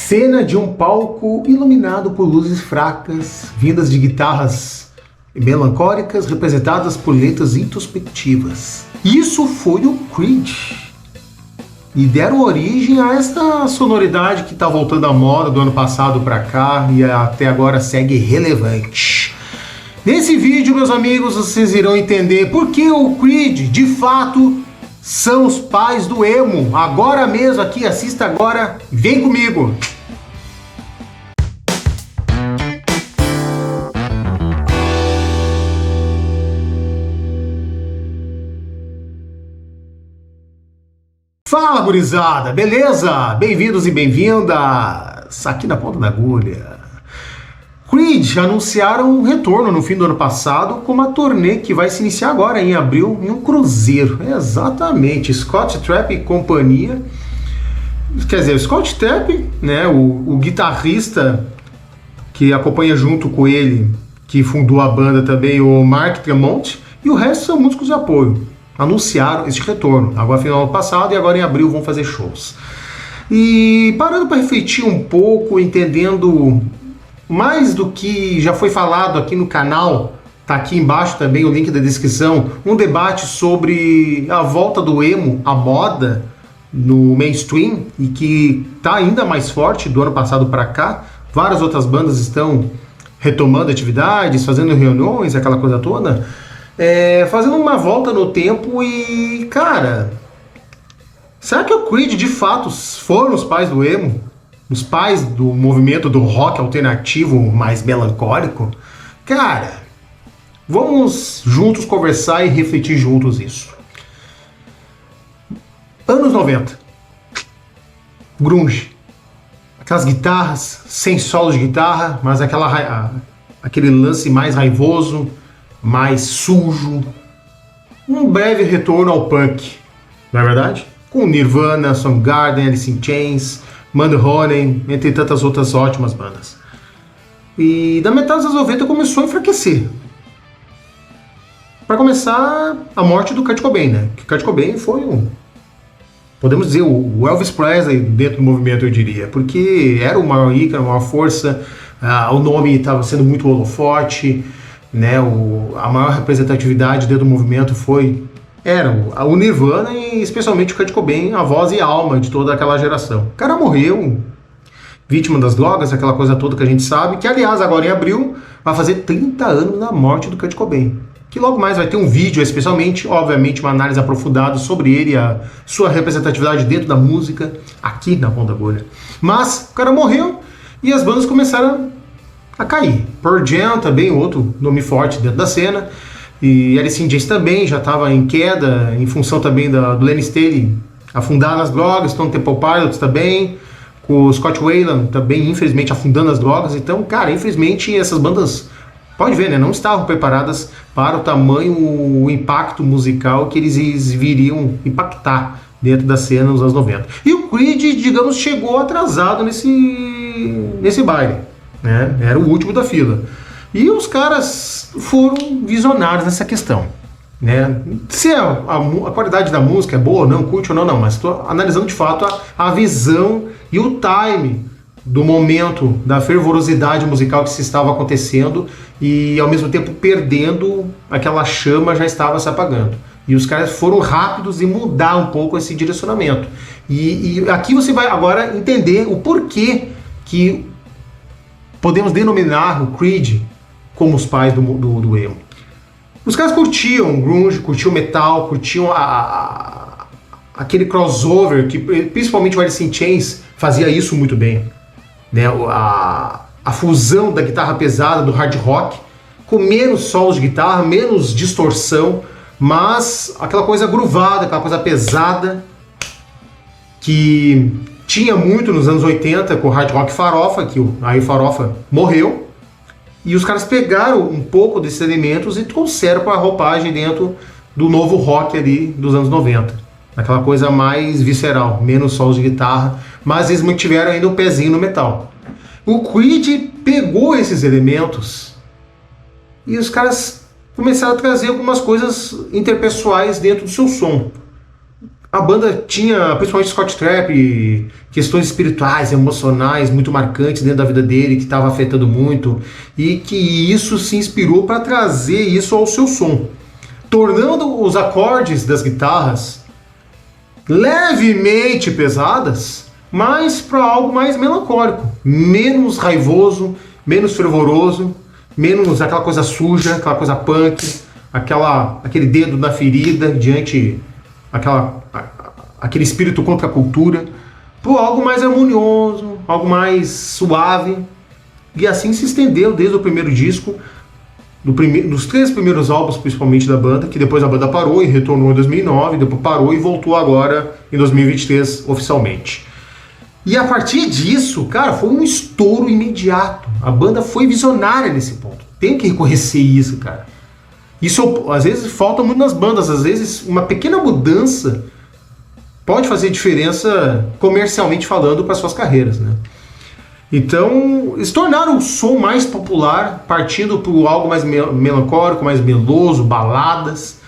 Cena de um palco iluminado por luzes fracas, vindas de guitarras melancólicas representadas por letras introspectivas. Isso foi o Creed. E deram origem a esta sonoridade que está voltando à moda do ano passado para cá e até agora segue relevante. Nesse vídeo, meus amigos, vocês irão entender por que o Creed, de fato, são os pais do emo. Agora mesmo aqui, assista agora, vem comigo! Fala, gurizada, beleza? Bem-vindos e bem-vindas aqui na Ponta da Agulha. Creed anunciaram um retorno no fim do ano passado com uma turnê que vai se iniciar agora em abril em um cruzeiro. Exatamente, Scott Trapp e companhia. Quer dizer, Scott Trapp, né, o guitarrista que acompanha junto com ele, que fundou a banda também, o Mark Tremonti, e o resto são músicos de apoio. Anunciaram este retorno, agora final do ano passado e agora em abril vão fazer shows. E parando para refletir um pouco, entendendo mais do que já foi falado aqui no canal, tá aqui embaixo também o link da descrição, um debate sobre a volta do emo à moda no mainstream e que tá ainda mais forte do ano passado para cá. Várias outras bandas estão retomando atividades, fazendo reuniões, aquela coisa toda. Fazendo uma volta no tempo e, cara, será que o Creed de fato foram os pais do emo? Os pais do movimento do rock alternativo mais melancólico? Cara, vamos juntos conversar e refletir juntos isso. Anos 90. Grunge. Aquelas guitarras sem solo de guitarra, mas aquele lance mais raivoso, mais sujo, um breve retorno ao punk, não é verdade? Com Nirvana, Soundgarden, Alice in Chains, Mudhoney, entre tantas outras ótimas bandas. E da metade dos anos 90 começou a enfraquecer. Para começar, a morte do Kurt Cobain, né? Que Kurt Cobain foi podemos dizer, o Elvis Presley dentro do movimento, eu diria, porque era o maior ícone, a maior força, o nome estava sendo muito holofote, né, a maior representatividade dentro do movimento era o Nirvana e especialmente o Kurt Cobain, a voz e a alma de toda aquela geração. O cara morreu, vítima das drogas, aquela coisa toda que a gente sabe, que aliás agora em abril vai fazer 30 anos da morte do Kurt Cobain. Que logo mais vai ter um vídeo, especialmente, obviamente, uma análise aprofundada sobre ele e a sua representatividade dentro da música, aqui na Ponta da Agulha. Mas o cara morreu e as bandas começaram a cair. Pearl Jam também, outro nome forte dentro da cena, e Alice in Chains também já estava em queda, em função também do Len Staley afundar nas drogas, Stone Temple Pilots também, com o Scott Weiland também, infelizmente, afundando as drogas. Então, cara, infelizmente, essas bandas, pode ver, né, não estavam preparadas para o tamanho, o impacto musical que eles viriam impactar dentro da cena nos anos 90. E o Creed, digamos, chegou atrasado nesse baile. Né? Era o último da fila. E os caras foram visionários nessa questão. Né? Se a qualidade da música é boa ou não, curte ou não, mas estou analisando de fato a visão e o time do momento, da fervorosidade musical que se estava acontecendo e ao mesmo tempo perdendo, aquela chama já estava se apagando. E os caras foram rápidos em mudar um pouco esse direcionamento. E aqui você vai agora entender o porquê que podemos denominar o Creed como os pais do emo. Os caras curtiam grunge, curtiam metal, curtiam aquele crossover que principalmente o Alice in Chains fazia isso muito bem. Né? A fusão da guitarra pesada, do hard rock, com menos solos de guitarra, menos distorção, mas aquela coisa groovada, aquela coisa pesada, que tinha muito nos anos 80 com o hard rock farofa, que aí o farofa morreu, e os caras pegaram um pouco desses elementos e trouxeram para a roupagem dentro do novo rock ali dos anos 90. Aquela coisa mais visceral, menos solos de guitarra, mas eles mantiveram ainda um pezinho no metal. O Creed pegou esses elementos e os caras começaram a trazer algumas coisas interpessoais dentro do seu som. A banda tinha, principalmente Scott Trapp, questões espirituais, emocionais muito marcantes dentro da vida dele, que estava afetando muito, e que isso se inspirou para trazer isso ao seu som, tornando os acordes das guitarras levemente pesadas, mas para algo mais melancólico, menos raivoso, menos fervoroso, menos aquela coisa suja, aquela coisa punk, aquele dedo na ferida diante aquele espírito contra a cultura, por algo mais harmonioso, algo mais suave. E assim se estendeu desde o primeiro disco, dos 3 primeiros álbuns principalmente da banda, que depois a banda parou e retornou em 2009, depois parou e voltou agora em 2023 oficialmente. E a partir disso, cara, foi um estouro imediato. A banda foi visionária nesse ponto. Tem que reconhecer isso, cara. Isso às vezes falta muito nas bandas, às vezes uma pequena mudança pode fazer diferença comercialmente falando para suas carreiras, né? Então, eles tornaram o som mais popular, partindo para algo mais melancólico, mais meloso, baladas,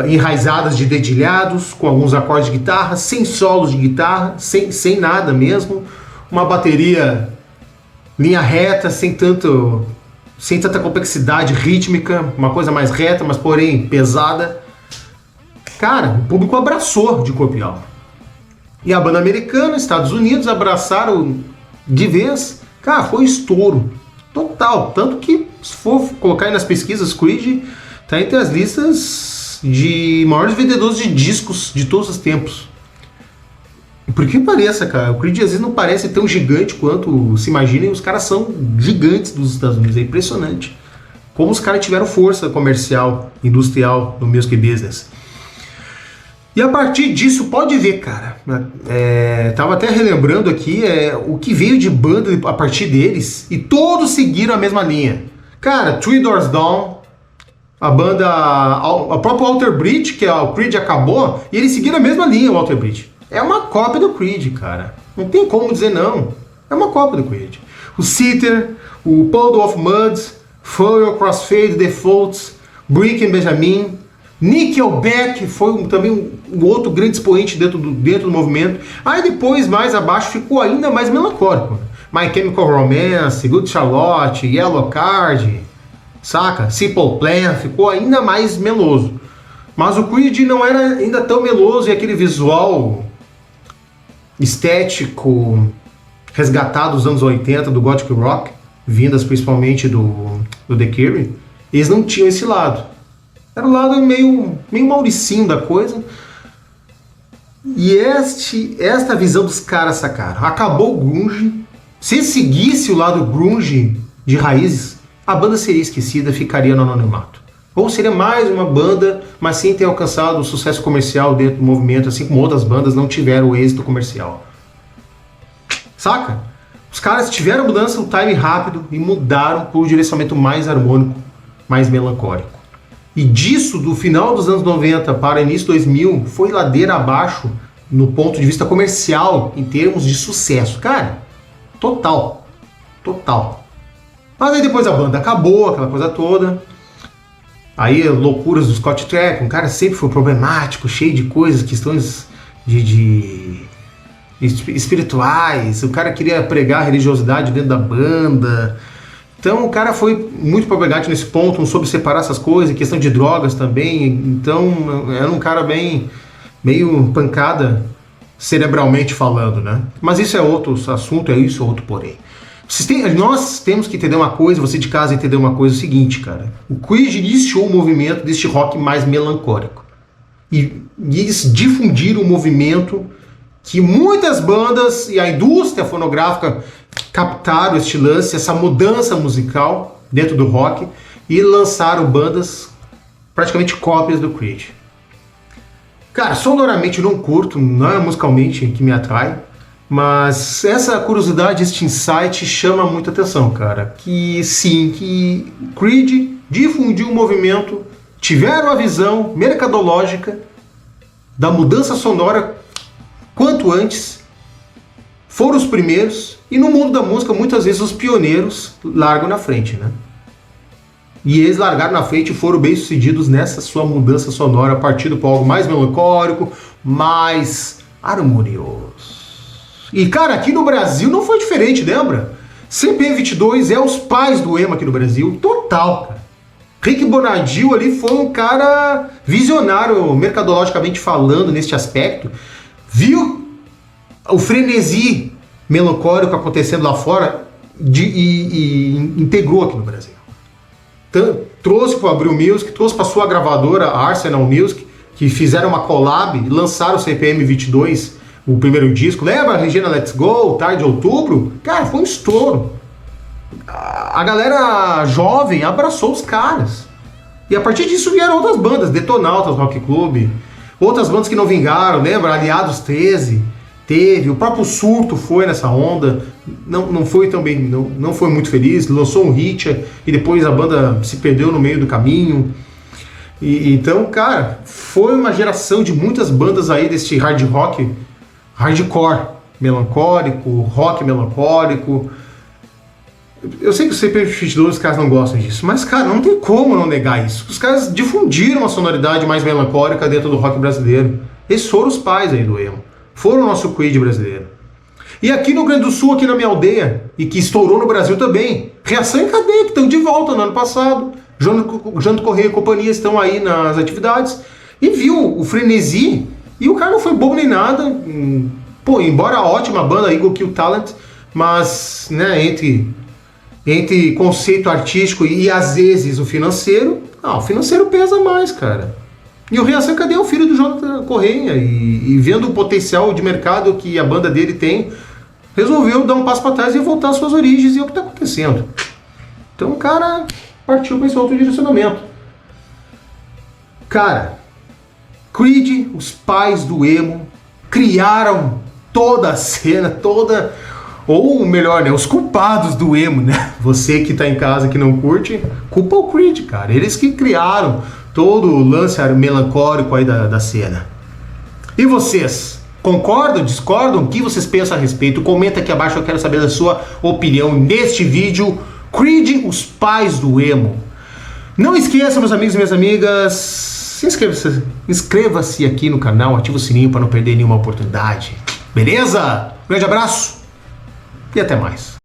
enraizadas de dedilhados, com alguns acordes de guitarra, sem solos de guitarra, sem nada mesmo, uma bateria linha reta, sem tanta complexidade rítmica, uma coisa mais reta, mas porém pesada. Cara, o público abraçou de corpo e alma. E a banda americana, Estados Unidos, abraçaram de vez. Cara, foi estouro total. Tanto que, se for colocar aí nas pesquisas, Creed tá entre as listas de maiores vendedores de discos de todos os tempos. Por que pareça, cara, o Creed às vezes não parece tão gigante quanto se imagina, e os caras são gigantes dos Estados Unidos. É impressionante como os caras tiveram força comercial, industrial no music business. E a partir disso, pode ver, cara, tava até relembrando aqui o que veio de banda a partir deles, e todos seguiram a mesma linha. Cara, Three Doors Down, a própria Alter Bridge, que o Creed acabou, e eles seguiram a mesma linha, o Alter Bridge. É uma cópia do Creed, cara. Não tem como dizer não. É uma cópia do Creed. O Seether, o Puddle of Mud, Furrow, Crossfade, Defaults, Brick and Benjamin, Nickelback foi também um outro grande expoente dentro do movimento. Aí depois, mais abaixo, ficou ainda mais melancólico. My Chemical Romance, Good Charlotte, Yellow Card, saca? Simple Plan, ficou ainda mais meloso. Mas o Creed não era ainda tão meloso, e aquele visual estético resgatado dos anos 80 do Gothic Rock, vindas principalmente do The Cure, eles não tinham esse lado. Era o lado meio mauricinho da coisa. E esta visão dos caras sacaram. Acabou o grunge. Se seguisse o lado grunge de raízes, a banda seria esquecida, ficaria no anonimato. Ou seria mais uma banda, mas sem ter alcançado o sucesso comercial dentro do movimento, assim como outras bandas não tiveram o êxito comercial. Saca? Os caras tiveram mudança, um time rápido, e mudaram para um direcionamento mais harmônico, mais melancólico. E disso, do final dos anos 90 para o início de 2000, foi ladeira abaixo no ponto de vista comercial, em termos de sucesso. Cara, total. Mas aí depois a banda acabou, aquela coisa toda. Aí loucuras do Scott Trapp, um cara sempre foi problemático, cheio de coisas, questões de espirituais. O cara queria pregar religiosidade dentro da banda. Então o cara foi muito problemático nesse ponto, não soube separar essas coisas, questão de drogas também. Então era um cara meio pancada cerebralmente falando, né? Mas isso é outro assunto, é outro porém. Nós temos que entender uma coisa, você de casa entender uma coisa, é o seguinte, cara. O Creed iniciou o movimento deste rock mais melancólico. E eles difundiram o movimento que muitas bandas e a indústria fonográfica captaram este lance, essa mudança musical dentro do rock, e lançaram bandas praticamente cópias do Creed. Cara, sonoramente eu não curto, não é musicalmente que me atrai, mas essa curiosidade, este insight chama muita atenção, cara. Que sim, que Creed difundiu o movimento, tiveram a visão mercadológica da mudança sonora quanto antes, foram os primeiros, e no mundo da música muitas vezes os pioneiros largam na frente, né? E eles largaram na frente e foram bem sucedidos nessa sua mudança sonora, partindo para algo mais melancólico, mais harmonioso. E cara, aqui no Brasil não foi diferente, lembra? CPM 22 é os pais do emo aqui no Brasil, total, cara. Rick Bonadio ali foi um cara visionário, mercadologicamente falando, neste aspecto. Viu o frenesi melancólico acontecendo lá fora e integrou aqui no Brasil. Então, trouxe para o Abril Music, trouxe para sua gravadora, a Arsenal Music, que fizeram uma collab e lançaram o CPM 22, o primeiro disco. Lembra a Regina Let's Go, Tarde de Outubro? Cara, foi um estouro. A galera jovem abraçou os caras. E a partir disso vieram outras bandas, Detonautas Rock Club, outras bandas que não vingaram, lembra? Aliados 13, teve, o próprio Surto foi nessa onda, não foi também, não foi muito feliz, lançou um hit e depois a banda se perdeu no meio do caminho. Então, cara, foi uma geração de muitas bandas aí desse hard rock, hardcore melancólico, rock melancólico. Eu sei que o CPM 22 os caras não gostam disso, mas, cara, não tem como não negar isso. Os caras difundiram uma sonoridade mais melancólica dentro do rock brasileiro. Eles foram os pais aí do emo. Foram o nosso Creed brasileiro. E aqui no Rio Grande do Sul, aqui na minha aldeia, e que estourou no Brasil também, Reação em Cadeia, que estão de volta no ano passado. Jânio Correia e companhia estão aí nas atividades. E viu o frenesi, e o cara não foi bobo nem nada. Pô, embora a ótima banda Eagle Kill Talent, mas, né, entre conceito artístico e às vezes o financeiro, o financeiro pesa mais, cara. E o Reação Cadê é o filho do Jonathan Correia e vendo o potencial de mercado que a banda dele tem, resolveu dar um passo para trás e voltar às suas origens, e é o que está acontecendo. Então o cara partiu para esse outro direcionamento. Cara, Creed, os pais do emo, criaram toda a cena, ou melhor, né, os culpados do emo, né? Você que tá em casa que não curte, culpa o Creed, cara. Eles que criaram todo o lance melancólico aí da cena. E vocês? Concordam, discordam? O que vocês pensam a respeito? Comenta aqui abaixo, eu quero saber da sua opinião neste vídeo. Creed, os pais do emo. Não esqueça, meus amigos e minhas amigas, inscreva-se aqui no canal, ativa o sininho para não perder nenhuma oportunidade. Beleza? Grande abraço e até mais.